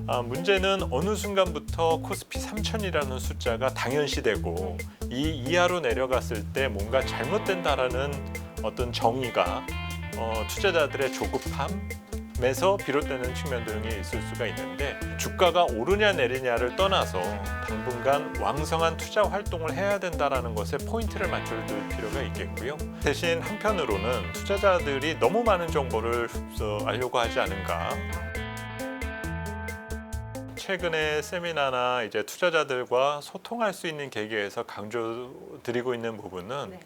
문제는 어느 순간부터 코스피 3000이라는 숫자가 당연시되고 이 이하로 내려갔을 때 뭔가 잘못된다라는 어떤 정의가 투자자들의 조급함에서 비롯되는 측면 등이 있을 수가 있는데, 주가가 오르냐 내리냐를 떠나서 당분간 왕성한 투자 활동을 해야 된다는 것에 포인트를 맞춰둘 필요가 있겠고요. 대신 한편으로는 투자자들이 너무 많은 정보를 흡수하려고 하지 않은가. 최근에 세미나나 이제 투자자들과 소통할 수 있는 계기에서 강조드리고 있는 부분은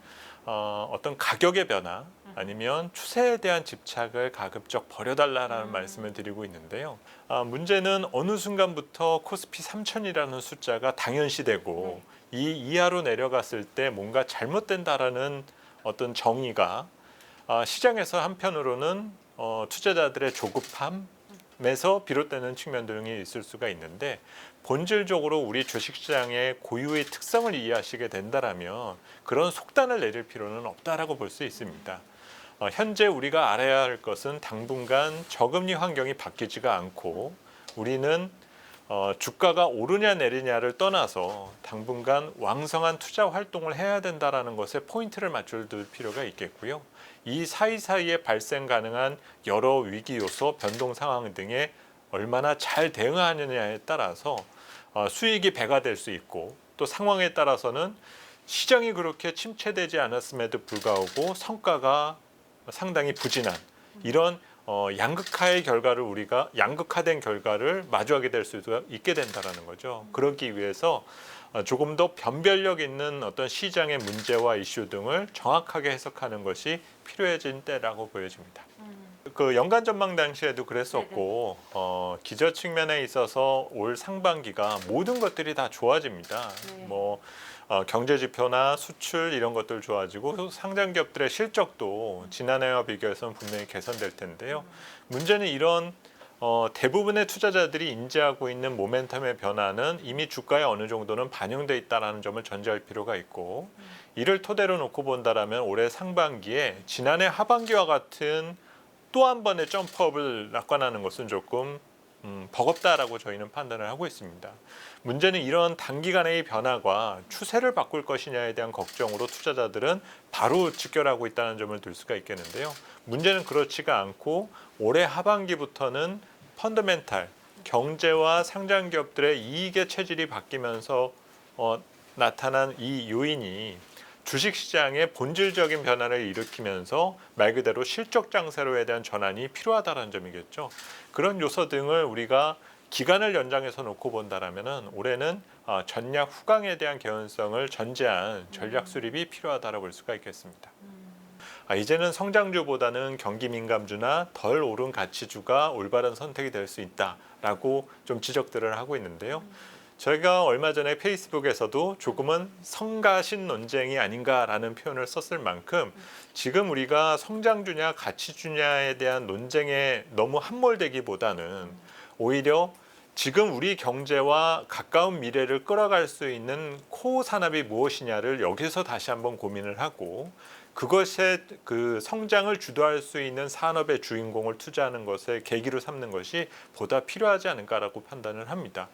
어떤 가격의 변화 아니면 추세에 대한 집착을 가급적 버려달라는 말씀을 드리고 있는데요. 문제는 어느 순간부터 코스피 3000이라는 숫자가 당연시되고 이 이하로 내려갔을 때 뭔가 잘못된다라는 어떤 정의가 시장에서 한편으로는 투자자들의 조급함에서 비롯되는 측면 등이 있을 수가 있는데, 본질적으로 우리 주식시장의 고유의 특성을 이해하시게 된다면 그런 속단을 내릴 필요는 없다라고 볼 수 있습니다. 현재 우리가 알아야 할 것은 당분간 저금리 환경이 바뀌지가 않고, 우리는 주가가 오르냐 내리냐를 떠나서 당분간 왕성한 투자 활동을 해야 된다는 것에 포인트를 맞춰둘 필요가 있겠고요. 이 사이사이에 발생 가능한 여러 위기 요소, 변동 상황 등에 얼마나 잘 대응하느냐에 따라서 수익이 배가 될 수 있고, 또 상황에 따라서는 시장이 그렇게 침체되지 않았음에도 불구하고 성과가 상당히 부진한 이런 양극화된 결과를 마주하게 될 수도 있게 된다는 거죠. 그러기 위해서 조금 더 변별력 있는 어떤 시장의 문제와 이슈 등을 정확하게 해석하는 것이 필요해진 때라고 보여집니다. 그 연간 전망 당시에도 그랬었고, 기저 측면에 있어서 올 상반기가 모든 것들이 다 좋아집니다. 경제 지표나 수출 이런 것들 좋아지고 상장 기업들의 실적도 지난해와 비교해서는 분명히 개선될 텐데요. 문제는 이런 대부분의 투자자들이 인지하고 있는 모멘텀의 변화는 이미 주가에 어느 정도는 반영돼 있다는 점을 전제할 필요가 있고, 이를 토대로 놓고 본다라면 올해 상반기에 지난해 하반기와 같은 또 한 번의 점프업을 낙관하는 것은 조금 버겁다라고 저희는 판단을 하고 있습니다. 문제는 이런 단기간의 변화가 추세를 바꿀 것이냐에 대한 걱정으로 투자자들은 바로 직결하고 있다는 점을 들 수가 있겠는데요. 문제는 그렇지가 않고 올해 하반기부터는 펀더멘탈, 경제와 상장 기업들의 이익의 체질이 바뀌면서 나타난 이 요인이 주식시장의 본질적인 변화를 일으키면서 말 그대로 실적 장세로에 대한 전환이 필요하다는 점이겠죠. 그런 요소 등을 우리가 기간을 연장해서 놓고 본다라면은 올해는 전략 후강에 대한 개연성을 전제한 전략 수립이 필요하다고 볼 수가 있겠습니다. 이제는 성장주보다는 경기 민감주나 덜 오른 가치주가 올바른 선택이 될 수 있다라고 좀 지적들을 하고 있는데요. 저희가 얼마 전에 페이스북에서도 조금은 성가신 논쟁이 아닌가라는 표현을 썼을 만큼, 지금 우리가 성장주냐 가치주냐에 대한 논쟁에 너무 함몰되기보다는 오히려 지금 우리 경제와 가까운 미래를 끌어갈 수 있는 코어 산업이 무엇이냐를 여기서 다시 한번 고민을 하고, 그것의 그 성장을 주도할 수 있는 산업의 주인공을 투자하는 것을 계기로 삼는 것이 보다 필요하지 않을까라고 판단을 합니다.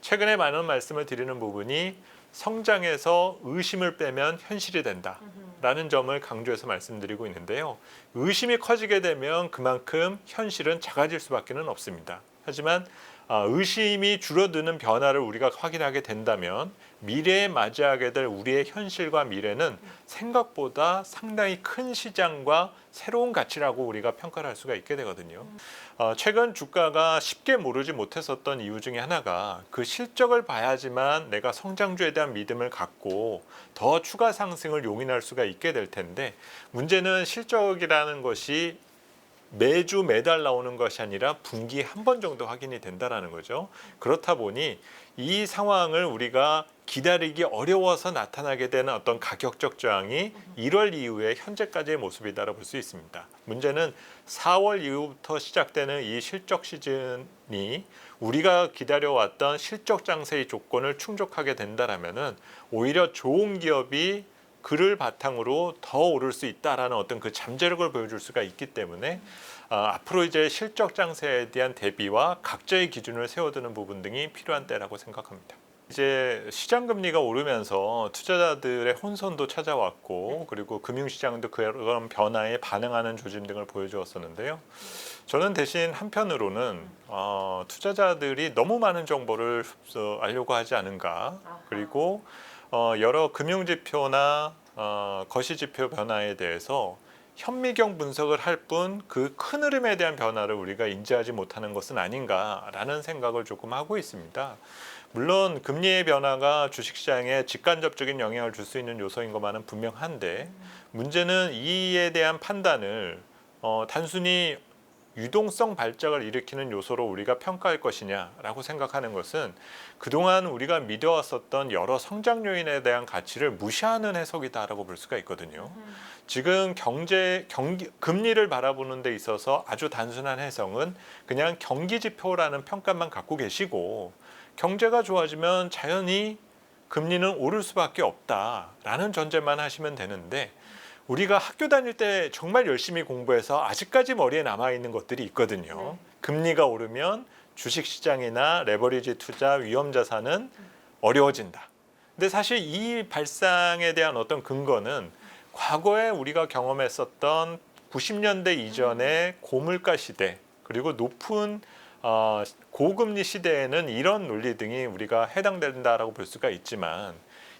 최근에 많은 말씀을 드리는 부분이 성장에서 의심을 빼면 현실이 된다라는 점을 강조해서 말씀드리고 있는데요. 의심이 커지게 되면 그만큼 현실은 작아질 수밖에 없습니다. 하지만 의심이 줄어드는 변화를 우리가 확인하게 된다면 미래에 맞이하게 될 우리의 현실과 미래는 생각보다 상당히 큰 시장과 새로운 가치라고 우리가 평가를 할 수가 있게 되거든요. 최근 주가가 쉽게 오르지 못했었던 이유 중에 하나가 그 실적을 봐야지만 내가 성장주에 대한 믿음을 갖고 더 추가 상승을 용인할 수가 있게 될 텐데, 문제는 실적이라는 것이 매주 매달 나오는 것이 아니라 분기에 한 번 정도 확인이 된다는 거죠. 그렇다 보니 이 상황을 우리가 기다리기 어려워서 나타나게 되는 어떤 가격적 저항이 1월 이후에 현재까지의 모습이다라고 볼 수 있습니다. 문제는 4월 이후부터 시작되는 이 실적 시즌이 우리가 기다려왔던 실적 장세의 조건을 충족하게 된다라면은 오히려 좋은 기업이 그를 바탕으로 더 오를 수 있다라는 어떤 그 잠재력을 보여줄 수가 있기 때문에 앞으로 이제 실적 장세에 대한 대비와 각자의 기준을 세워두는 부분 등이 필요한 때라고 생각합니다. 이제 시장 금리가 오르면서 투자자들의 혼선도 찾아왔고 그리고 금융시장도 그런 변화에 반응하는 조짐 등을 보여주었었는데요. 저는 대신 한편으로는 투자자들이 너무 많은 정보를 흡수하려고 하지 않은가, 그리고 여러 금융지표나 거시지표 변화에 대해서 현미경 분석을 할 뿐 그 큰 흐름에 대한 변화를 우리가 인지하지 못하는 것은 아닌가라는 생각을 조금 하고 있습니다. 물론 금리의 변화가 주식시장에 직간접적인 영향을 줄 수 있는 요소인 것만은 분명한데, 문제는 이에 대한 판단을 단순히 유동성 발작을 일으키는 요소로 우리가 평가할 것이냐라고 생각하는 것은 그동안 우리가 믿어왔었던 여러 성장 요인에 대한 가치를 무시하는 해석이다라고 볼 수가 있거든요. 지금 금리를 바라보는 데 있어서 아주 단순한 해석은 그냥 경기 지표라는 평가만 갖고 계시고, 경제가 좋아지면 자연히 금리는 오를 수밖에 없다라는 전제만 하시면 되는데, 우리가 학교 다닐 때 정말 열심히 공부해서 아직까지 머리에 남아있는 것들이 있거든요. 금리가 오르면 주식시장이나 레버리지 투자, 위험자산은 어려워진다. 근데 사실 이 발상에 대한 어떤 근거는 과거에 우리가 경험했었던 90년대 이전의 고물가 시대, 그리고 높은 고금리 시대에는 이런 논리 등이 우리가 해당된다라고 볼 수가 있지만,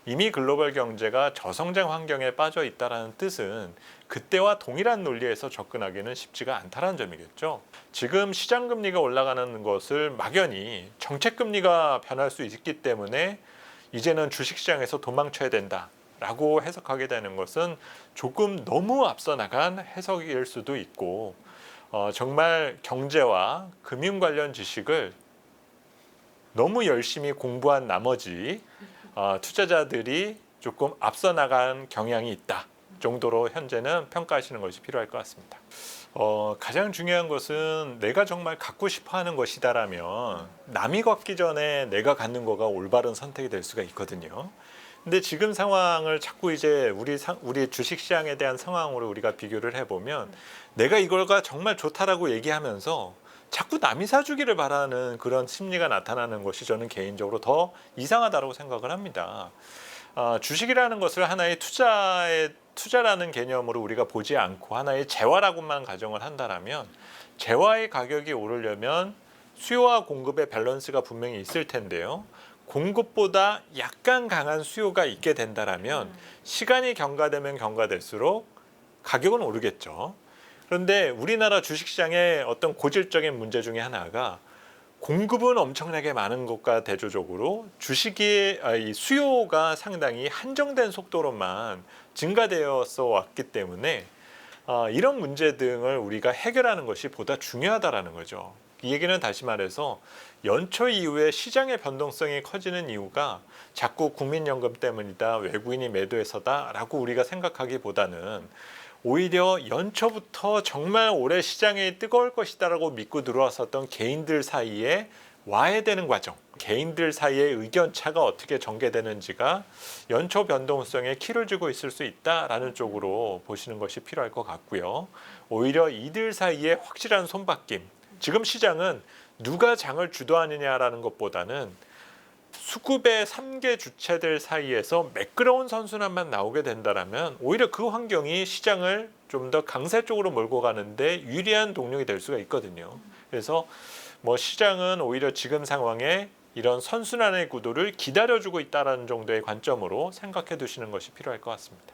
이미 글로벌 경제가 저성장 환경에 빠져 있다는 뜻은 그때와 동일한 논리에서 접근하기는 쉽지가 않다는 점이겠죠. 지금 시장 금리가 올라가는 것을 막연히 정책 금리가 변할 수 있기 때문에 이제는 주식시장에서 도망쳐야 된다라고 해석하게 되는 것은 조금 너무 앞서 나간 해석일 수도 있고, 정말 경제와 금융 관련 지식을 너무 열심히 공부한 나머지 투자자들이 조금 앞서 나간 경향이 있다 정도로 현재는 평가하시는 것이 필요할 것 같습니다. 가장 중요한 것은 내가 정말 갖고 싶어하는 것이다라면 남이 갖기 전에 내가 갖는 거가 올바른 선택이 될 수가 있거든요. 근데 지금 상황을 자꾸 이제 우리 주식시장에 대한 상황으로 우리가 비교를 해보면, 내가 이걸가 정말 좋다라고 얘기하면서 자꾸 남이 사주기를 바라는 그런 심리가 나타나는 것이 저는 개인적으로 더 이상하다고 생각을 합니다. 주식이라는 것을 하나의 투자라는 개념으로 우리가 보지 않고 하나의 재화라고만 가정을 한다면, 재화의 가격이 오르려면 수요와 공급의 밸런스가 분명히 있을 텐데요. 공급보다 약간 강한 수요가 있게 된다면 시간이 경과되면 경과될수록 가격은 오르겠죠. 그런데 우리나라 주식시장의 어떤 고질적인 문제 중에 하나가, 공급은 엄청나게 많은 것과 대조적으로 주식의 수요가 상당히 한정된 속도로만 증가되어서 왔기 때문에 이런 문제 등을 우리가 해결하는 것이 보다 중요하다라는 거죠. 이 얘기는 다시 말해서 연초 이후에 시장의 변동성이 커지는 이유가 자꾸 국민연금 때문이다, 외국인이 매도해서다라고 우리가 생각하기보다는 오히려 연초부터 정말 올해 시장이 뜨거울 것이다라고 믿고 들어왔었던 개인들 사이에 와해되는 과정, 개인들 사이의 의견차가 어떻게 전개되는지가 연초 변동성에 키를 주고 있을 수 있다라는 쪽으로 보시는 것이 필요할 것 같고요. 오히려 이들 사이에 확실한 손바뀜, 지금 시장은 누가 장을 주도하느냐라는 것보다는 수급의 3개 주체들 사이에서 매끄러운 선순환만 나오게 된다면 오히려 그 환경이 시장을 좀 더 강세 쪽으로 몰고 가는데 유리한 동력이 될 수가 있거든요. 그래서 시장은 오히려 지금 상황에 이런 선순환의 구도를 기다려주고 있다는 정도의 관점으로 생각해 두시는 것이 필요할 것 같습니다.